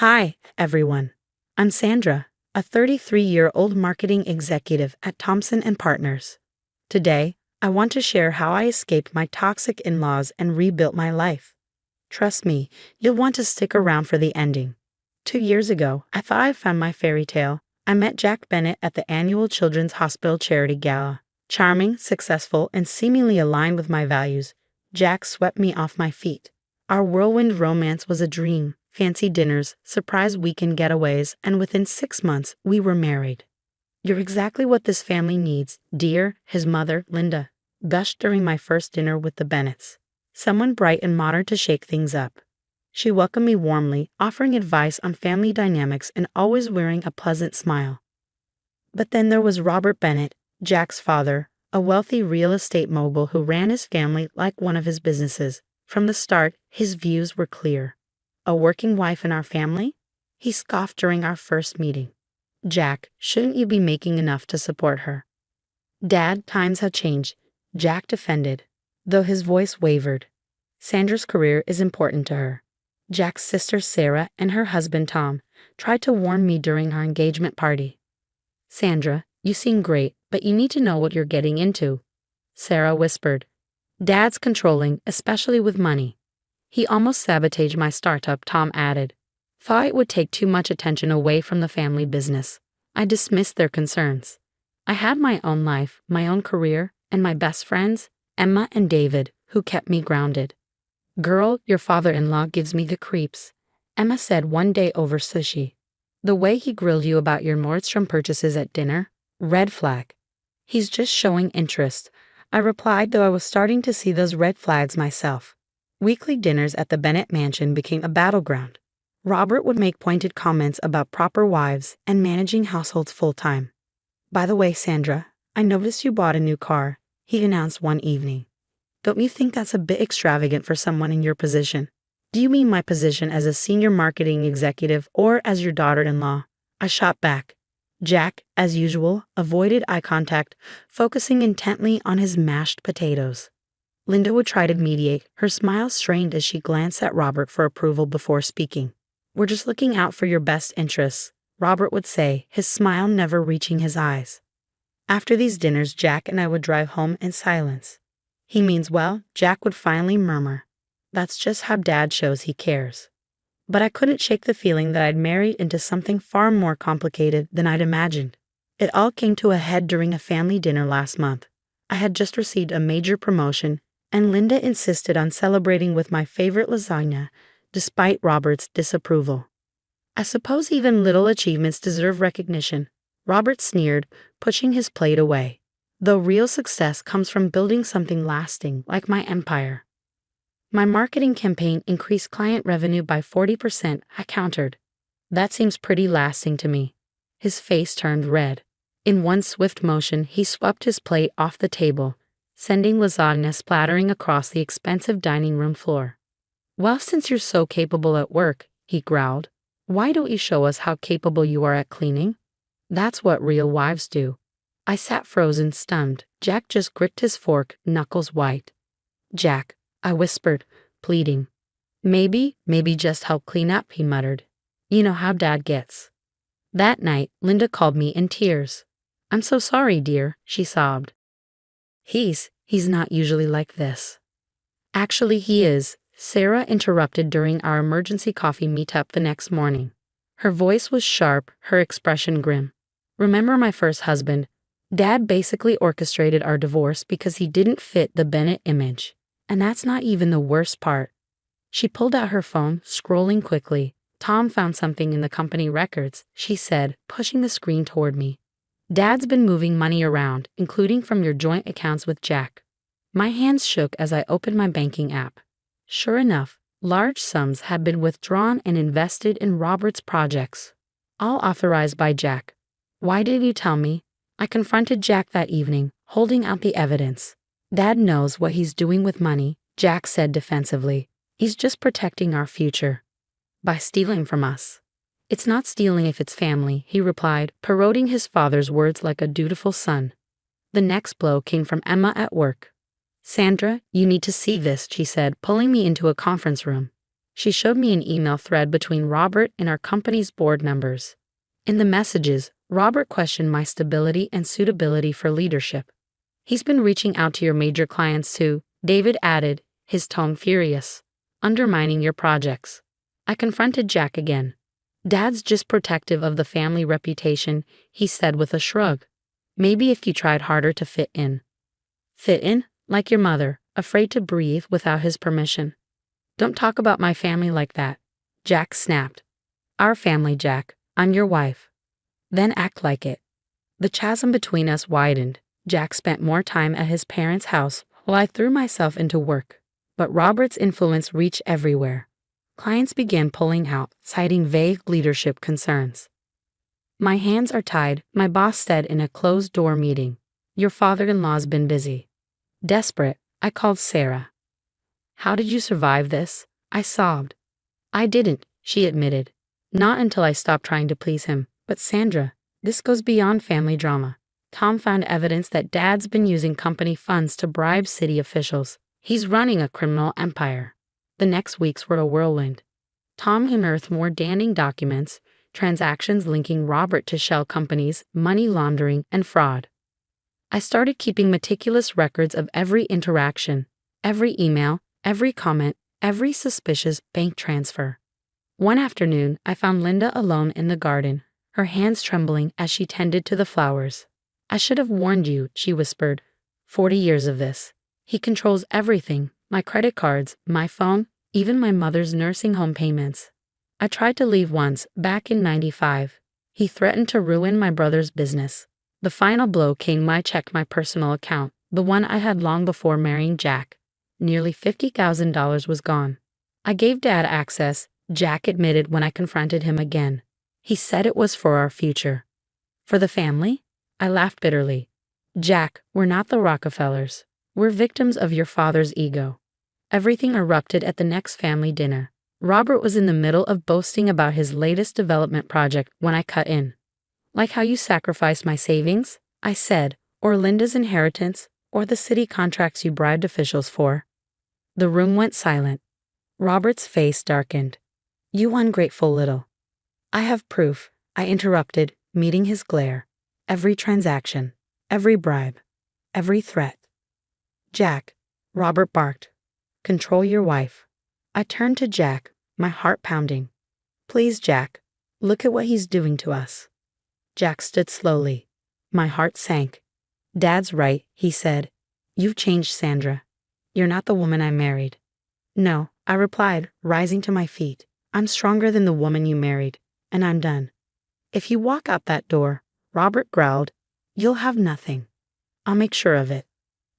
Hi, everyone. I'm Sandra, a 33-year-old marketing executive at Thompson and Partners. Today, I want to share how I escaped my toxic in-laws and rebuilt my life. Trust me, you'll want to stick around for the ending. 2 years ago, I thought I found my fairy tale. I met Jack Bennett at the annual Children's Hospital Charity Gala. Charming, successful, and seemingly aligned with my values, Jack swept me off my feet. Our whirlwind romance was a dream. Fancy dinners, surprise weekend getaways, and within 6 months, we were married. "You're exactly what this family needs, dear," his mother, Linda, gushed during my first dinner with the Bennetts. Someone bright and modern to shake things up. She welcomed me warmly, offering advice on family dynamics and always wearing a pleasant smile. But then there was Robert Bennett, Jack's father, a wealthy real estate mogul who ran his family like one of his businesses. From the start, his views were clear. "A working wife in our family?" He scoffed during our first meeting. "Jack, shouldn't you be making enough to support her?" "Dad, times have changed," Jack defended, though his voice wavered. "Sandra's career is important to her." Jack's sister Sarah and her husband Tom tried to warn me during our engagement party. "Sandra, you seem great, but you need to know what you're getting into," Sarah whispered. "Dad's controlling, especially with money." "He almost sabotaged my startup," Tom added. "Thought it would take too much attention away from the family business." I dismissed their concerns. I had my own life, my own career, and my best friends, Emma and David, who kept me grounded. "Girl, your father-in-law gives me the creeps," Emma said one day over sushi. "The way he grilled you about your Nordstrom purchases at dinner? Red flag." "He's just showing interest," I replied, though I was starting to see those red flags myself. Weekly dinners at the Bennett mansion became a battleground. Robert would make pointed comments about proper wives and managing households full-time. "By the way, Sandra, I noticed you bought a new car," he announced one evening. "Don't you think that's a bit extravagant for someone in your position?" "Do you mean my position as a senior marketing executive or as your daughter-in-law?" I shot back. Jack, as usual, avoided eye contact, focusing intently on his mashed potatoes. Linda would try to mediate, her smile strained as she glanced at Robert for approval before speaking. "We're just looking out for your best interests," Robert would say, his smile never reaching his eyes. After these dinners, Jack and I would drive home in silence. "He means well," Jack would finally murmur. "That's just how Dad shows he cares." But I couldn't shake the feeling that I'd married into something far more complicated than I'd imagined. It all came to a head during a family dinner last month. I had just received a major promotion, and Linda insisted on celebrating with my favorite lasagna, despite Robert's disapproval. "I suppose even little achievements deserve recognition," Robert sneered, pushing his plate away. "Though real success comes from building something lasting, like my empire." "My marketing campaign increased client revenue by 40%, I countered. "That seems pretty lasting to me." His face turned red. In one swift motion, he swept his plate off the table, sending lasagna splattering across the expensive dining room floor. "Well, since you're so capable at work," he growled, "why don't you show us how capable you are at cleaning? That's what real wives do." I sat frozen, stunned. Jack just gripped his fork, knuckles white. "Jack," I whispered, pleading. Maybe just help clean up," he muttered. "You know how Dad gets." That night, Linda called me in tears. "I'm so sorry, dear," she sobbed. He's not usually like this." "Actually, he is," Sarah interrupted during our emergency coffee meetup the next morning. Her voice was sharp, her expression grim. "Remember my first husband? Dad basically orchestrated our divorce because he didn't fit the Bennett image. And that's not even the worst part." She pulled out her phone, scrolling quickly. "Tom found something in the company records," she said, pushing the screen toward me. "Dad's been moving money around, including from your joint accounts with Jack." My hands shook as I opened my banking app. Sure enough, large sums had been withdrawn and invested in Robert's projects, all authorized by Jack. "Why did you tell me?" I confronted Jack that evening, holding out the evidence. "Dad knows what he's doing with money," Jack said defensively. "He's just protecting our future by stealing from us." "It's not stealing if it's family," he replied, parroting his father's words like a dutiful son. The next blow came from Emma at work. "Sandra, you need to see this," she said, pulling me into a conference room. She showed me an email thread between Robert and our company's board members. In the messages, Robert questioned my stability and suitability for leadership. He's been reaching out to your major clients too, David added, his tone furious. Undermining your projects. I confronted Jack again. Dad's just protective of the family reputation, he said with a shrug. Maybe if you tried harder to fit in. Fit in? Like your mother, afraid to breathe without his permission. Don't talk about my family like that, Jack snapped. Our family, Jack. I'm your wife. Then act like it. The chasm between us widened. Jack spent more time at his parents' house while I threw myself into work. But Robert's influence reached everywhere. Clients began pulling out, citing vague leadership concerns. My hands are tied, my boss said in a closed-door meeting. Your father-in-law's been busy. Desperate, I called Sarah. How did you survive this? I sobbed. I didn't, she admitted. Not until I stopped trying to please him. But Sandra, this goes beyond family drama. Tom found evidence that Dad's been using company funds to bribe city officials. He's running a criminal empire. The next weeks were a whirlwind. Tom unearthed more damning documents, transactions linking Robert to shell companies, money laundering, and fraud. I started keeping meticulous records of every interaction, every email, every comment, every suspicious bank transfer. One afternoon, I found Linda alone in the garden, her hands trembling as she tended to the flowers. I should have warned you, she whispered. 40 years of this. He controls everything, my credit cards, my phone, even my mother's nursing home payments. I tried to leave once, back in '95. He threatened to ruin my brother's business. The final blow came when I checked my personal account, the one I had long before marrying Jack. Nearly $50,000 was gone. I gave Dad access, Jack admitted when I confronted him again. He said it was for our future. For the family? I laughed bitterly. Jack, we're not the Rockefellers. We're victims of your father's ego. Everything erupted at the next family dinner. Robert was in the middle of boasting about his latest development project when I cut in. Like how you sacrificed my savings, I said, or Linda's inheritance, or the city contracts you bribed officials for. The room went silent. Robert's face darkened. You ungrateful little. I have proof, I interrupted, meeting his glare. Every transaction, every bribe, every threat. Jack, Robert barked. Control your wife. I turned to Jack, my heart pounding. Please, Jack, look at what he's doing to us. Jack stood slowly. My heart sank. Dad's right, he said. You've changed, Sandra. You're not the woman I married. No, I replied, rising to my feet. I'm stronger than the woman you married, and I'm done. If you walk out that door, Robert growled, you'll have nothing. I'll make sure of it.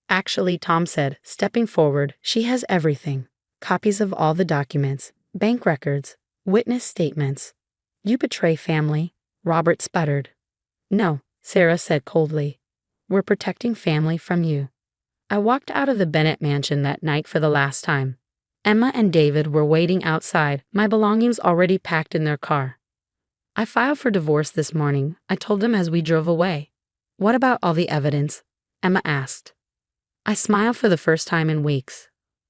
Actually, Tom said, stepping forward, she has everything. Copies of all the documents, bank records, witness statements. You betray family, Robert sputtered. No, Sarah said coldly. We're protecting family from you. I walked out of the Bennett mansion that night for the last time. Emma and David were waiting outside, my belongings already packed in their car. I filed for divorce this morning, I told them as we drove away. What about all the evidence? Emma asked. I smiled for the first time in weeks.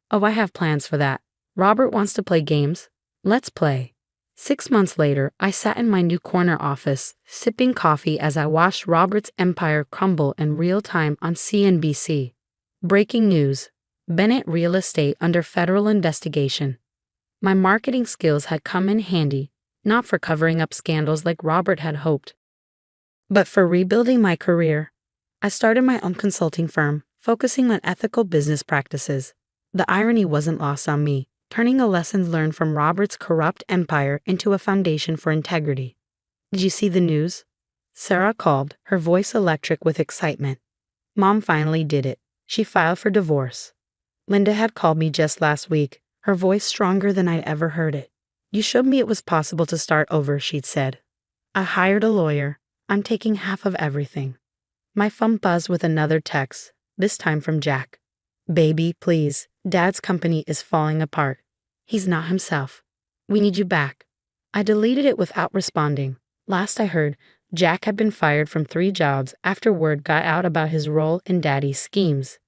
Oh, I have plans for that. Robert wants to play games. Let's play. 6 months later, I sat in my new corner office, sipping coffee as I watched Robert's empire crumble in real time on CNBC. Breaking news. Bennett Real Estate under federal investigation. My marketing skills had come in handy, not for covering up scandals like Robert had hoped, but for rebuilding my career. I started my own consulting firm, focusing on ethical business practices. The irony wasn't lost on me, turning the lessons learned from Robert's corrupt empire into a foundation for integrity. Did you see the news? Sarah called, her voice electric with excitement. Mom finally did it. She filed for divorce. Linda had called me just last week, her voice stronger than I'd ever heard it. You showed me it was possible to start over, she'd said. I hired a lawyer. I'm taking half of everything. My phone buzzed with another text, this time from Jack. Baby, please, Dad's company is falling apart. He's not himself. We need you back. I deleted it without responding. Last I heard, Jack had been fired from 3 jobs after word got out about his role in Daddy's schemes.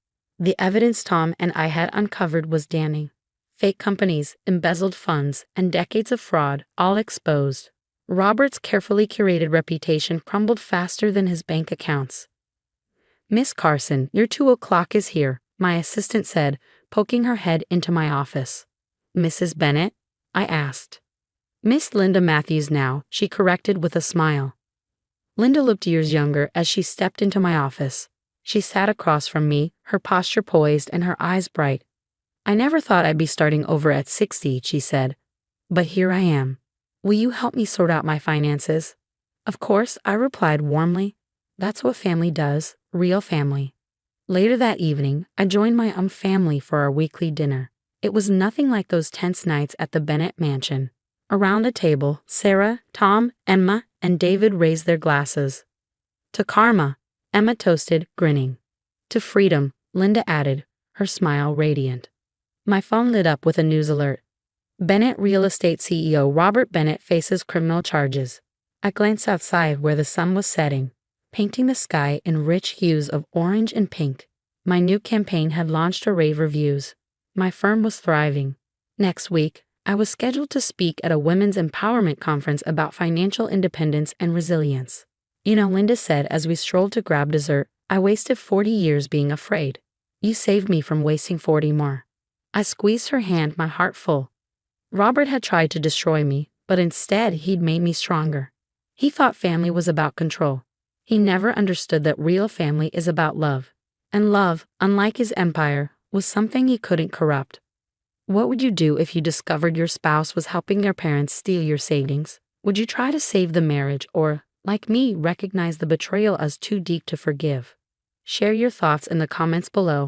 The evidence Tom and I had uncovered was damning. Fake companies, embezzled funds, and decades of fraud, all exposed. Robert's carefully curated reputation crumbled faster than his bank accounts. "Miss Carson, your 2 o'clock is here," my assistant said, poking her head into my office. "Mrs. Bennett?" I asked. "Miss Linda Matthews now," she corrected with a smile. Linda looked years younger as she stepped into my office. She sat across from me, her posture poised and her eyes bright. "I never thought I'd be starting over at 60, she said. "But here I am. Will you help me sort out my finances?" "Of course," I replied warmly. That's what family does, real family. Later that evening, I joined my family for our weekly dinner. It was nothing like those tense nights at the Bennett mansion. Around the table, Sarah, Tom, Emma, and David raised their glasses. "To karma," Emma toasted, grinning. "To freedom," Linda added, her smile radiant. My phone lit up with a news alert. Bennett Real Estate CEO Robert Bennett faces criminal charges. I glanced outside where the sun was setting, painting the sky in rich hues of orange and pink. My new campaign had launched a rave reviews. My firm was thriving. Next week, I was scheduled to speak at a women's empowerment conference about financial independence and resilience. "You know," Linda said as we strolled to grab dessert, "I wasted 40 years being afraid. You saved me from wasting 40 more." I squeezed her hand, my heart full. Robert had tried to destroy me, but instead he'd made me stronger. He thought family was about control. He never understood that real family is about love. And love, unlike his empire, was something he couldn't corrupt. What would you do if you discovered your spouse was helping their parents steal your savings? Would you try to save the marriage or, like me, recognize the betrayal as too deep to forgive? Share your thoughts in the comments below.